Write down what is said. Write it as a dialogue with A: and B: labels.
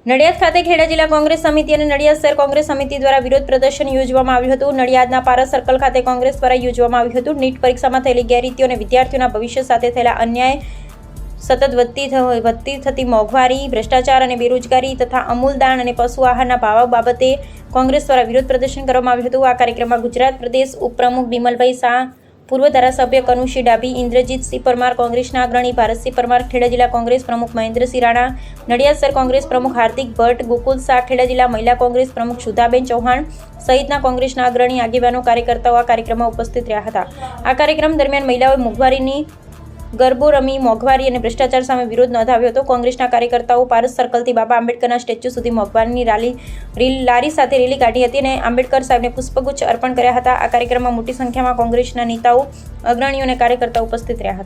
A: નડિયાદ ખાતે ખેડા જિલ્લા કોંગ્રેસ સમિતિ અને નડિયાદ શહેર કોંગ્રેસ સમિતિ દ્વારા વિરોધ પ્રદર્શન યોજવામાં આવ્યું હતું. નડિયાદના પારસ સર્કલ ખાતે કોંગ્રેસ દ્વારા યોજવામાં આવ્યું હતું. નીટ પરીક્ષામાં થયેલી ગેરરીતિઓ અને વિદ્યાર્થીઓના ભવિષ્ય સાથે થયેલા અન્યાય, સતત વધતી થતી મોંઘવારી, ભ્રષ્ટાચાર અને બેરોજગારી તથા અમૂલ દાણ અને પશુ આહારના ભાવ બાબતે કોંગ્રેસ દ્વારા વિરોધ પ્રદર્શન કરવામાં આવ્યું હતું. આ કાર્યક્રમમાં ગુજરાત પ્રદેશ ઉપપ્રમુખ બિમલભાઈ શાહ, પૂર્વ ધારાસભ્ય કનુસિંહ ડાભી, ઇન્દ્રજીતસિંહ પરમાર, કોંગ્રેસના અગ્રણી ભારતસિંહ પરમાર, ખેડા જિલ્લા કોંગ્રેસ પ્રમુખ મહેન્દ્રસિંહ રાણા, નડિયાદ શહેર કોંગ્રેસ પ્રમુખ હાર્દિક ભટ્ટ, ગોકુલ શાહ, ખેડા જિલ્લા મહિલા કોંગ્રેસ પ્રમુખ સુધાબેન ચૌહાણ સહિતના કોંગ્રેસના અગ્રણી આગેવાનો કાર્યકર્તાઓ આ કાર્યક્રમમાં ઉપસ્થિત રહ્યા હતા. આ કાર્યક્રમ દરમિયાન મહિલાઓએ મોંઘવારીની ગરબો રમી મોંઘવારી અને ભ્રષ્ટાચાર સામે વિરોધ નોંધાવ્યો હતો. કોંગ્રેસના કાર્યકર્તાઓ પારસ સર્કલથી બાબા આંબેડકરના સ્ટેચ્યુ સુધી મોંઘવારીની લારી સાથે રેલી કાઢી હતી અને આંબેડકર સાહેબને પુષ્પગુચ્છ અર્પણ કર્યા હતા. આ કાર્યક્રમમાં મોટી સંખ્યામાં કોંગ્રેસના નેતાઓ, અગ્રણીઓ અને કાર્યકર્તાઓ ઉપસ્થિત રહ્યા હતા.